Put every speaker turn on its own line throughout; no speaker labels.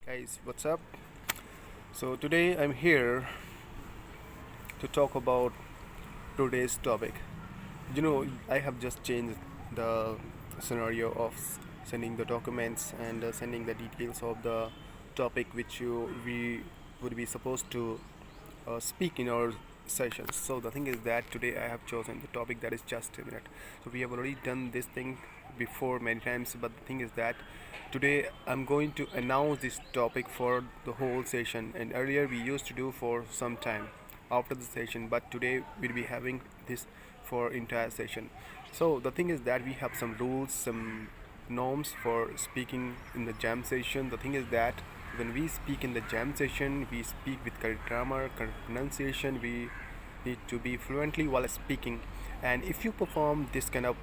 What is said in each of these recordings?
Guys, what's up? So today I'm here to talk about today's topic. I have just changed the scenario of sending the documents and sending the details of the topic which we would be supposed to speak in our sessions. So the thing is that today I have chosen the topic that is just a minute. So we have already done this thing before many times, but the thing is that today I'm going to announce this topic for the whole session. And earlier we used to do for some time after the session, but today we'll be having this for entire session. So the thing is that we have some rules, some norms for speaking in the jam session. The thing is that when we speak in the jam session, we speak with correct grammar, correct pronunciation. We need to be fluently while speaking. And if you perform this kind of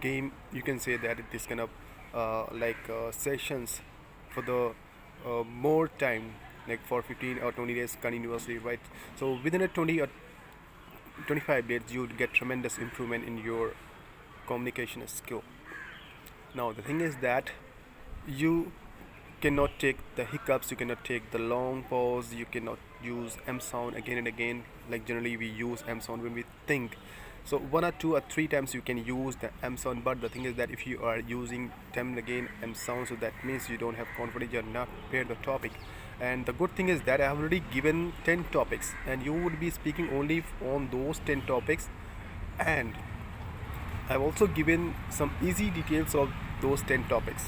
game, you can say that this kind of sessions for the more time, like for 15 or 20 days continuously, right? So within a 20 or 25 days, you would get tremendous improvement in your communication skill. Now the thing is that you cannot take the hiccups, you cannot take the long pause, you cannot use M sound again and again. Like generally we use M sound when we think. So one or two or three times you can use the M sound, but the thing is that if you are using time and again M sound, so that means you don't have confidence, you're not prepared the topic. And the good thing is that I have already given 10 topics and you would be speaking only on those 10 topics, and I've also given some easy details of those 10 topics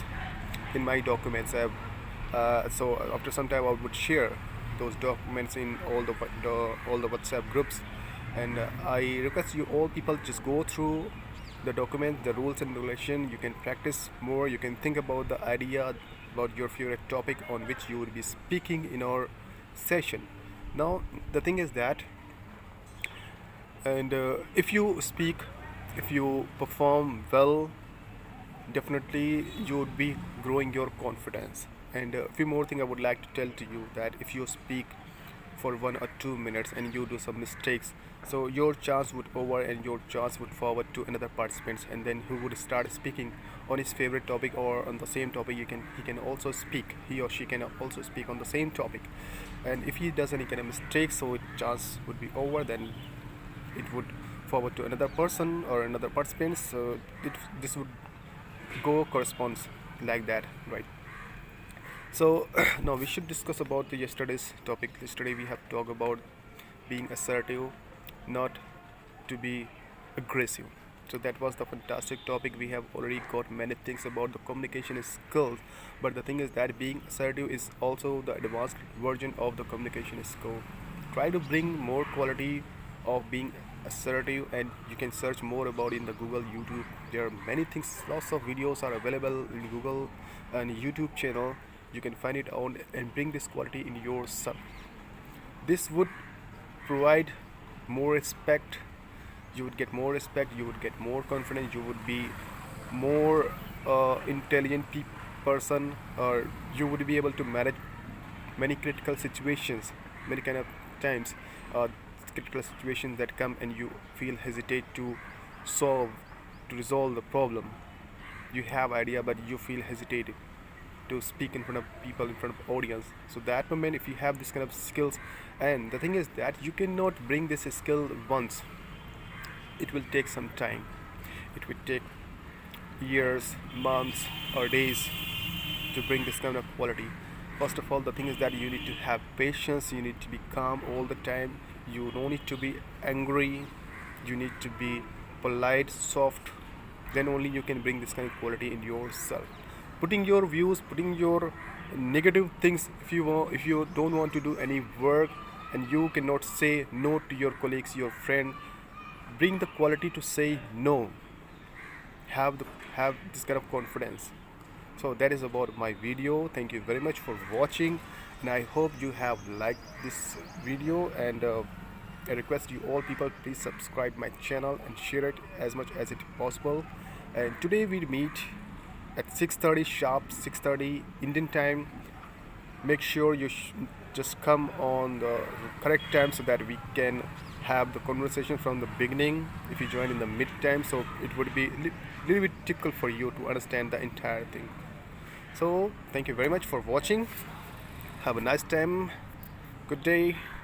in my documents. So after some time I would share those documents in all the WhatsApp groups, and I request you all people just go through the document, the rules and regulation. You can practice more. You can think about the idea about your favorite topic on which you would be speaking in our session. Now the thing is that, and if you speak, if you perform well, definitely you would be growing your confidence. And a few more things I would like to tell to you, that if you speak for 1 or 2 minutes and you do some mistakes, so your chance would over and your chance would forward to another participants, and then who would start speaking on his favorite topic or on the same topic. He can also speak, he or she can also speak on the same topic. And if he does any kind of mistake, so chance would be over, then it would forward to another person or another participant. So this would go corresponds like that, right? So now we should discuss about the yesterday's topic. Yesterday we have talked about being assertive, not to be aggressive. So that was the fantastic topic. We have already got many things about the communication skills, but the thing is that being assertive is also the advanced version of the communication skill. Try to bring more quality of being assertive, and you can search more about in the Google, YouTube. There are many things, lots of videos are available in Google and YouTube channel. You can find it on and bring this quality in yourself. This would provide more respect. You would get more respect, you would get more confidence, you would be more intelligent person, or you would be able to manage many critical situations, many kind of times, critical situations that come and you feel hesitate to solve, to resolve the problem. You have idea but you feel hesitated to speak in front of people, in front of audience. So that moment, if you have this kind of skills, and the thing is that you cannot bring this skill once. It will take some time. It will take years, months or days to bring this kind of quality. First of all, the thing is that you need to have patience, you need to be calm all the time, you don't need to be angry, you need to be polite, soft. Then only you can bring this kind of quality in yourself. Putting your views, putting your negative things, if you don't want to do any work and you cannot say no to your colleagues, your friend, bring the quality to say no. Have this kind of confidence. So that is about my video. Thank you very much for watching, and I hope you have liked this video. And I request you all people, please subscribe my channel and share it as much as it possible. And today we meet at 6:30 sharp, 6:30 Indian time. Make sure you just come on the correct time so that we can have the conversation from the beginning. If you join in the mid time, so it would be little bit difficult for you to understand the entire thing. So thank you very much for watching. Have a nice time. Good day.